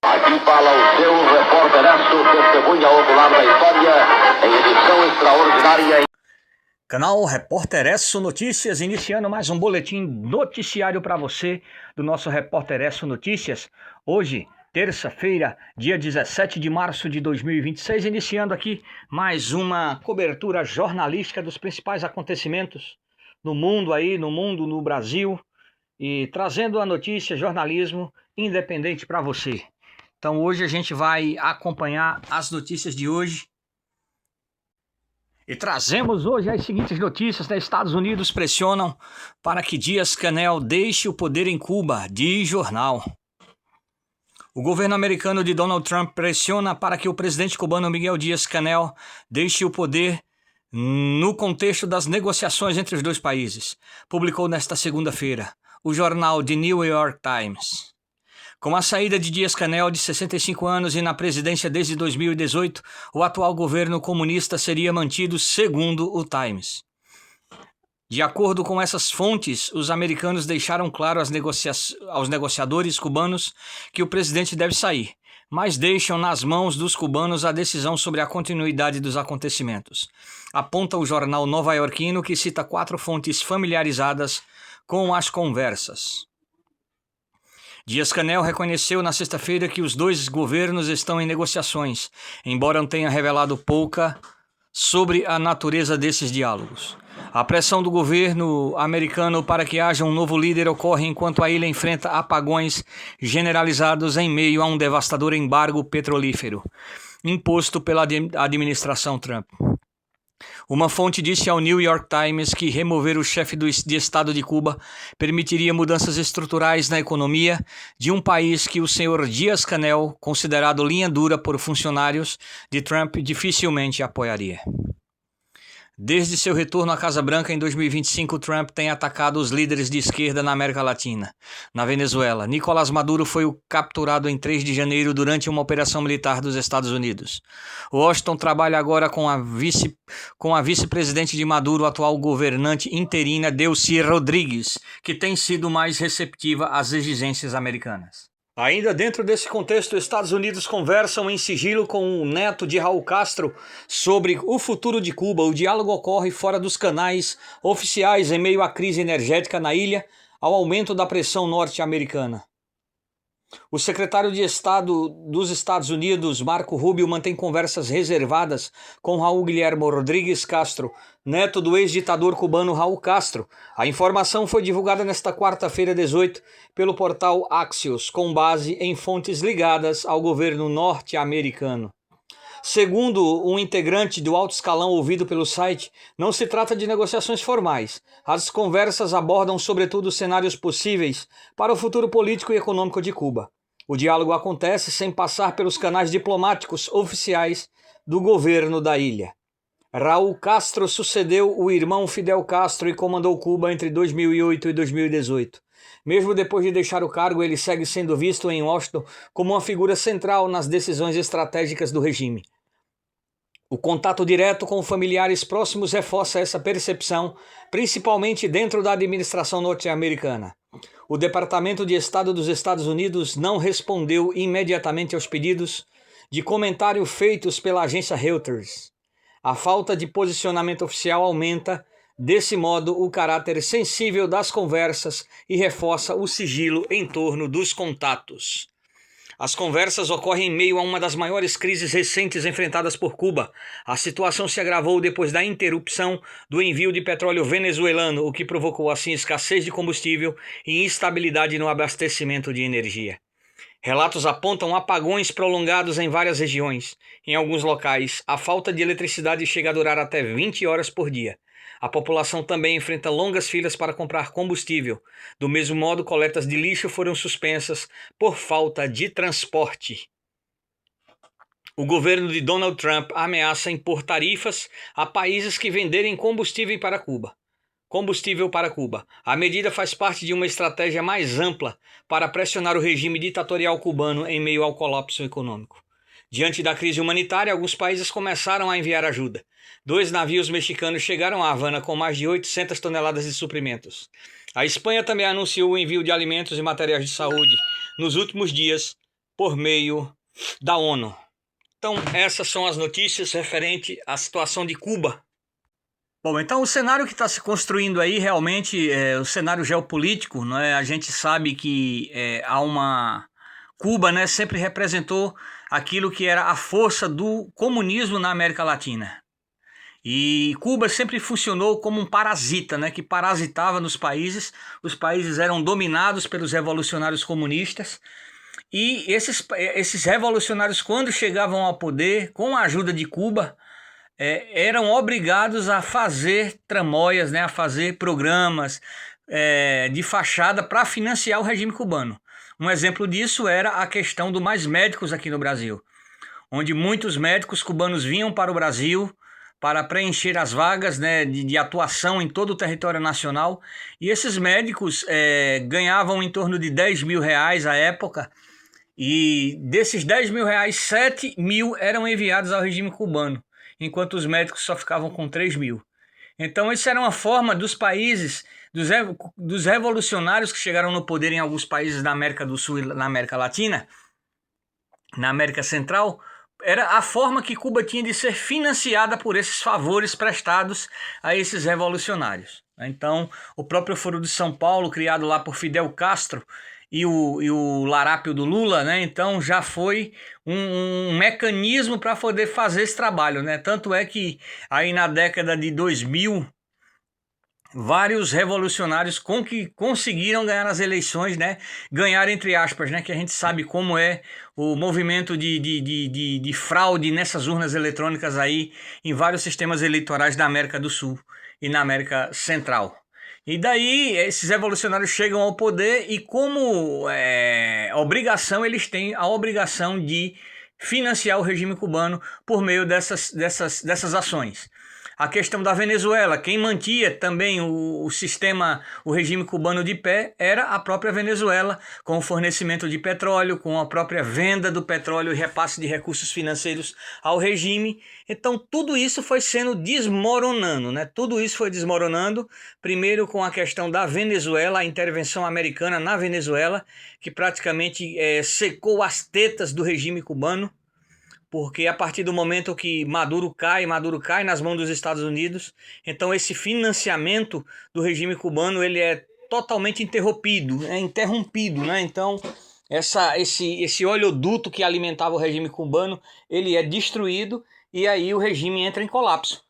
Aqui fala o seu repórter testemunha ocular da história, em edição extraordinária. Canal Repórter Esso Notícias, iniciando mais um boletim noticiário para você do nosso Repórter Esso Notícias. Hoje, terça-feira, dia 17 de março de 2026, iniciando aqui mais uma cobertura jornalística dos principais acontecimentos no mundo no Brasil, e trazendo a notícia, jornalismo independente para você. Então hoje a gente vai acompanhar as notícias de hoje. E trazemos hoje as seguintes notícias, né? Estados Unidos pressionam para que Díaz-Canel deixe o poder em Cuba, diz jornal. O governo americano de Donald Trump pressiona para que o presidente cubano Miguel Díaz-Canel deixe o poder no contexto das negociações entre os dois países, publicou nesta segunda-feira o jornal The New York Times. Com a saída de Díaz-Canel, de 65 anos e na presidência desde 2018, o atual governo comunista seria mantido, segundo o Times. De acordo com essas fontes, os americanos deixaram claro aos negociadores cubanos que o presidente deve sair, mas deixam nas mãos dos cubanos a decisão sobre a continuidade dos acontecimentos. Aponta o jornal nova-iorquino, que cita 4 fontes familiarizadas com as conversas. Díaz-Canel reconheceu na sexta-feira que os dois governos estão em negociações, embora não tenha revelado pouca sobre a natureza desses diálogos. A pressão do governo americano para que haja um novo líder ocorre enquanto a ilha enfrenta apagões generalizados em meio a um devastador embargo petrolífero imposto pela administração Trump. Uma fonte disse ao New York Times que remover o chefe de Estado de Cuba permitiria mudanças estruturais na economia de um país que o senhor Díaz-Canel, considerado linha dura por funcionários de Trump, dificilmente apoiaria. Desde seu retorno à Casa Branca em 2025, Trump tem atacado os líderes de esquerda na América Latina. Na Venezuela, Nicolás Maduro foi capturado em 3 de janeiro durante uma operação militar dos Estados Unidos. Washington trabalha agora com a vice-presidente de Maduro, atual governante interina Delcy Rodrigues, que tem sido mais receptiva às exigências americanas. Ainda dentro desse contexto, os Estados Unidos conversam em sigilo com o neto de Raul Castro sobre o futuro de Cuba. O diálogo ocorre fora dos canais oficiais em meio à crise energética na ilha, ao aumento da pressão norte-americana. O secretário de Estado dos Estados Unidos, Marco Rubio, mantém conversas reservadas com Raul Guillermo Rodrigues Castro, neto do ex-ditador cubano Raul Castro. A informação foi divulgada nesta quarta-feira, 18, pelo portal Axios, com base em fontes ligadas ao governo norte-americano. Segundo um integrante do alto escalão ouvido pelo site, não se trata de negociações formais. As conversas abordam sobretudo cenários possíveis para o futuro político e econômico de Cuba. O diálogo acontece sem passar pelos canais diplomáticos oficiais do governo da ilha. Raul Castro sucedeu o irmão Fidel Castro e comandou Cuba entre 2008 e 2018. Mesmo depois de deixar o cargo, ele segue sendo visto em Washington como uma figura central nas decisões estratégicas do regime. O contato direto com familiares próximos reforça essa percepção, principalmente dentro da administração norte-americana. O Departamento de Estado dos Estados Unidos não respondeu imediatamente aos pedidos de comentário feitos pela agência Reuters. A falta de posicionamento oficial aumenta, desse modo, o caráter sensível das conversas e reforça o sigilo em torno dos contatos. As conversas ocorrem em meio a uma das maiores crises recentes enfrentadas por Cuba. A situação se agravou depois da interrupção do envio de petróleo venezuelano, o que provocou assim escassez de combustível e instabilidade no abastecimento de energia. Relatos apontam apagões prolongados em várias regiões. Em alguns locais, a falta de eletricidade chega a durar até 20 horas por dia. A população também enfrenta longas filas para comprar combustível. Do mesmo modo, coletas de lixo foram suspensas por falta de transporte. O governo de Donald Trump ameaça impor tarifas a países que venderem combustível para Cuba. A medida faz parte de uma estratégia mais ampla para pressionar o regime ditatorial cubano em meio ao colapso econômico. Diante da crise humanitária, alguns países começaram a enviar ajuda. 2 navios mexicanos chegaram a Havana com mais de 800 toneladas de suprimentos. A Espanha também anunciou o envio de alimentos e materiais de saúde nos últimos dias, por meio da ONU. Então, essas são as notícias referentes à situação de Cuba. Bom, então o cenário que está se construindo aí realmente é o cenário geopolítico, né? A gente sabe que Cuba, né, sempre representou aquilo que era a força do comunismo na América Latina. E Cuba sempre funcionou como um parasita, né, que parasitava nos países. Os países eram dominados pelos revolucionários comunistas. E esses revolucionários, quando chegavam ao poder, com a ajuda de Cuba, eram obrigados a fazer tramóias, né, a fazer programas de fachada para financiar o regime cubano. Um exemplo disso era a questão do Mais Médicos aqui no Brasil, onde muitos médicos cubanos vinham para o Brasil para preencher as vagas, né, de atuação em todo o território nacional. E esses médicos ganhavam em torno de 10 mil reais à época. E desses 10 mil reais, 7 mil eram enviados ao regime cubano, enquanto os médicos só ficavam com 3 mil. Então isso era uma forma dos países, dos revolucionários que chegaram no poder em alguns países da América do Sul e na América Latina, na América Central, era a forma que Cuba tinha de ser financiada por esses favores prestados a esses revolucionários. Então o próprio Foro de São Paulo, criado lá por Fidel Castro, e o larápio do Lula, né? Então já foi um mecanismo para poder fazer esse trabalho, né? Tanto é que aí na década de 2000, vários revolucionários que conseguiram ganhar as eleições, né? Ganhar entre aspas, né? Que a gente sabe como é o movimento de fraude nessas urnas eletrônicas aí em vários sistemas eleitorais da América do Sul e na América Central. E daí esses revolucionários chegam ao poder e como obrigação, eles têm a obrigação de financiar o regime cubano por meio dessas ações. A questão da Venezuela, quem mantinha também o sistema, o regime cubano de pé, era a própria Venezuela, com o fornecimento de petróleo, com a própria venda do petróleo e repasse de recursos financeiros ao regime. Então tudo isso foi sendo desmoronando, né? Tudo isso foi desmoronando, primeiro com a questão da Venezuela, a intervenção americana na Venezuela, que praticamente secou as tetas do regime cubano, porque a partir do momento que Maduro cai nas mãos dos Estados Unidos, então esse financiamento do regime cubano ele é totalmente interrompido, né? Então esse oleoduto que alimentava o regime cubano, ele é destruído e aí o regime entra em colapso.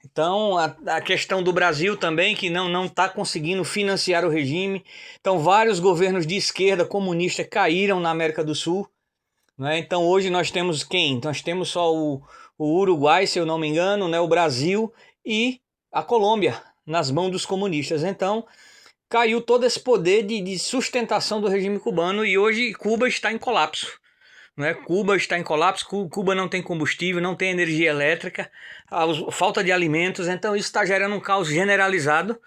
Então a questão do Brasil também, que não está conseguindo financiar o regime. Então vários governos de esquerda comunista caíram na América do Sul. Né? Então hoje nós temos quem? Nós temos só o Uruguai, se eu não me engano, né? O Brasil e a Colômbia nas mãos dos comunistas. Então caiu todo esse poder de sustentação do regime cubano e hoje Cuba está em colapso. Né? Cuba está em colapso, Cuba não tem combustível, não tem energia elétrica, falta de alimentos, então isso está gerando um caos generalizado.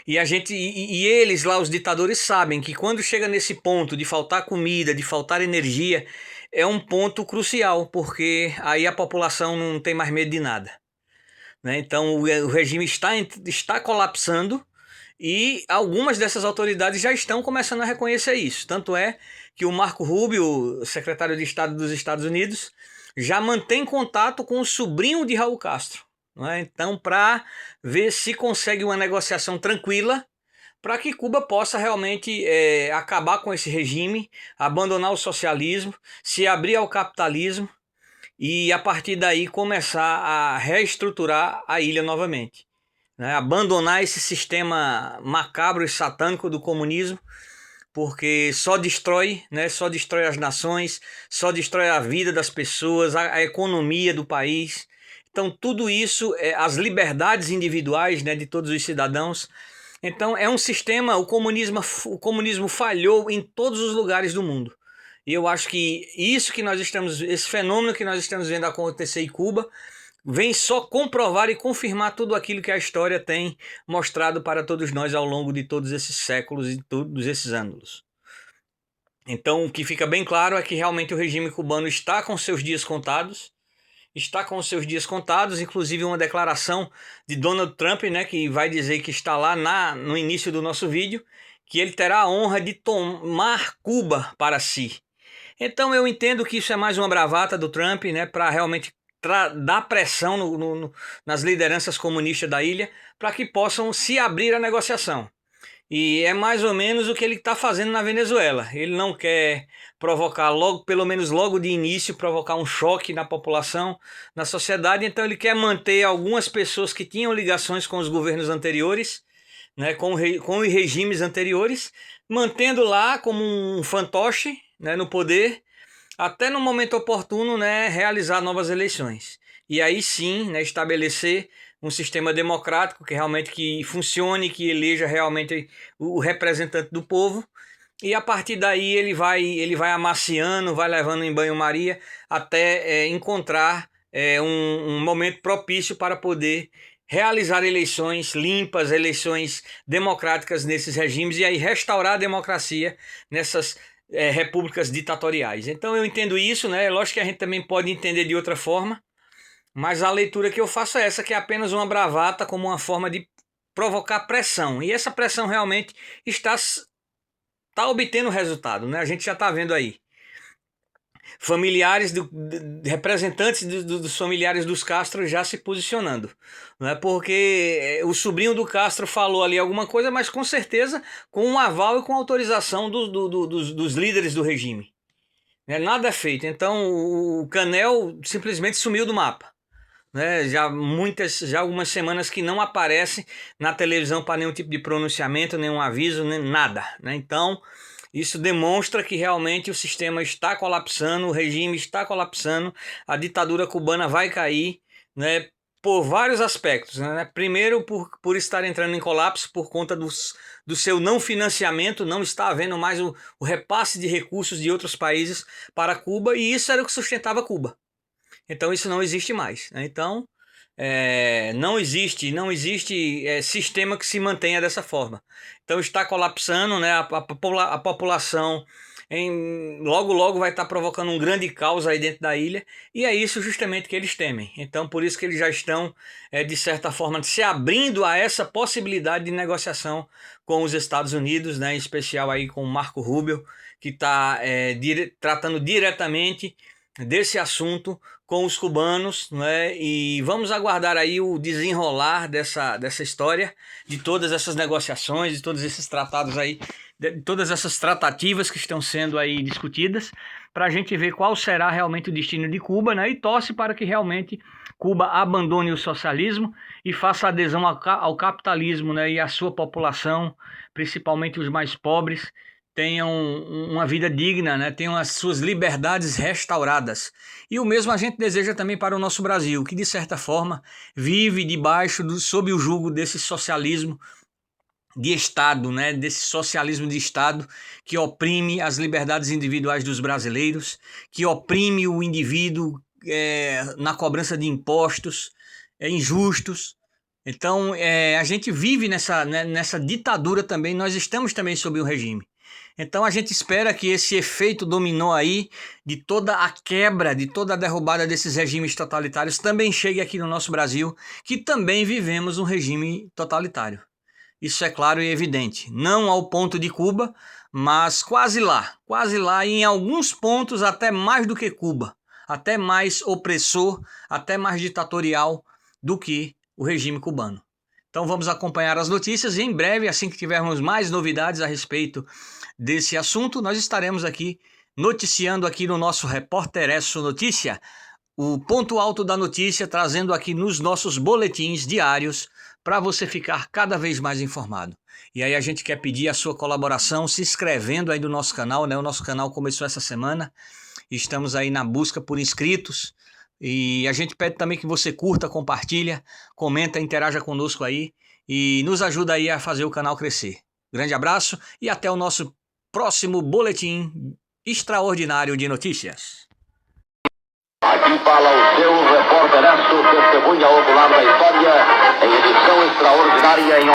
E eles lá, os ditadores, sabem que quando chega nesse ponto de faltar comida, de faltar energia, é um ponto crucial, porque aí a população não tem mais medo de nada. Né? Então o regime está colapsando e algumas dessas autoridades já estão começando a reconhecer isso. Tanto é que o Marco Rubio, secretário de Estado dos Estados Unidos, já mantém contato com o sobrinho de Raul Castro. Então, para ver se consegue uma negociação tranquila para que Cuba possa realmente acabar com esse regime, abandonar o socialismo, se abrir ao capitalismo e a partir daí começar a reestruturar a ilha novamente. Né? Abandonar esse sistema macabro e satânico do comunismo, porque só destrói, né? Só destrói as nações, só destrói a vida das pessoas, a economia do país. Então tudo isso, as liberdades individuais, né, de todos os cidadãos. Então é um sistema, o comunismo falhou em todos os lugares do mundo. E eu acho que esse fenômeno que nós estamos vendo acontecer em Cuba, vem só comprovar e confirmar tudo aquilo que a história tem mostrado para todos nós ao longo de todos esses séculos e todos esses anos. Então o que fica bem claro é que realmente o regime cubano está com seus dias contados. Inclusive uma declaração de Donald Trump, né, que vai dizer que está lá no início do nosso vídeo, que ele terá a honra de tomar Cuba para si. Então eu entendo que isso é mais uma bravata do Trump, né, para realmente dar pressão nas lideranças comunistas da ilha para que possam se abrir à negociação. E é mais ou menos o que ele está fazendo na Venezuela. Ele não quer provocar logo, pelo menos logo de início, provocar um choque na população, na sociedade. Então ele quer manter algumas pessoas que tinham ligações com os governos anteriores, né, com os regimes anteriores, mantendo lá como um fantoche, né, no poder, até no momento oportuno, né, realizar novas eleições. E aí sim, né, estabelecer um sistema democrático que funcione, que eleja realmente o representante do povo. E a partir daí ele vai amaciando, vai levando em banho-maria até encontrar um momento propício para poder realizar eleições limpas, eleições democráticas nesses regimes e aí restaurar a democracia nessas repúblicas ditatoriais. Então eu entendo isso, né? Lógico que a gente também pode entender de outra forma, mas a leitura que eu faço é essa, que é apenas uma bravata como uma forma de provocar pressão. E essa pressão realmente está obtendo resultado, né? A gente já está vendo aí. Familiares, representantes dos familiares dos Castro já se posicionando. Né? Porque o sobrinho do Castro falou ali alguma coisa, mas com certeza com um aval e com autorização dos líderes do regime. Né? Nada é feito. Então o Canel simplesmente sumiu do mapa. Né, já algumas semanas que não aparece na televisão para nenhum tipo de pronunciamento, nenhum aviso, nem nada. Né? Então, isso demonstra que realmente o sistema está colapsando, o regime está colapsando, a ditadura cubana vai cair, né, por vários aspectos. Né? Primeiro, por estar entrando em colapso por conta do seu não financiamento, não está havendo mais o repasse de recursos de outros países para Cuba, e isso era o que sustentava Cuba. Então isso não existe mais. Né? Então não existe sistema que se mantenha dessa forma. Então está colapsando, né? A população logo vai estar provocando um grande caos aí dentro da ilha, e é isso justamente que eles temem. Então por isso que eles já estão de certa forma se abrindo a essa possibilidade de negociação com os Estados Unidos, né? Em especial aí com o Marco Rubio, que está tratando diretamente desse assunto com os cubanos, né? E vamos aguardar aí o desenrolar dessa história, de todas essas negociações, de todos esses tratados aí, de todas essas tratativas que estão sendo aí discutidas, para a gente ver qual será realmente o destino de Cuba, né? E torce para que realmente Cuba abandone o socialismo e faça adesão ao capitalismo, né? E a sua população, principalmente os mais pobres, tenham uma vida digna, né? Tenham as suas liberdades restauradas. E o mesmo a gente deseja também para o nosso Brasil, que de certa forma vive sob o jugo desse socialismo de Estado, né? Desse socialismo de Estado que oprime as liberdades individuais dos brasileiros, que oprime o indivíduo na cobrança de impostos injustos. Então a gente vive nessa ditadura também, nós estamos também sob o regime. Então a gente espera que esse efeito dominó aí, de toda a quebra, de toda a derrubada desses regimes totalitários, também chegue aqui no nosso Brasil, que também vivemos um regime totalitário. Isso é claro e evidente. Não ao ponto de Cuba, mas quase lá, e em alguns pontos até mais do que Cuba, até mais opressor, até mais ditatorial do que o regime cubano. Então vamos acompanhar as notícias e em breve, assim que tivermos mais novidades a respeito desse assunto, nós estaremos aqui noticiando aqui no nosso Repórter Notícia, o ponto alto da notícia, trazendo aqui nos nossos boletins diários para você ficar cada vez mais informado. E aí a gente quer pedir a sua colaboração se inscrevendo aí no nosso canal, né? O nosso canal começou essa semana, estamos aí na busca por inscritos. E a gente pede também que você curta, compartilha, comenta, interaja conosco aí e nos ajuda aí a fazer o canal crescer. Grande abraço e até o nosso próximo boletim extraordinário de notícias. Aqui fala o seu repórter, testemunha ocular da história, em edição extraordinária em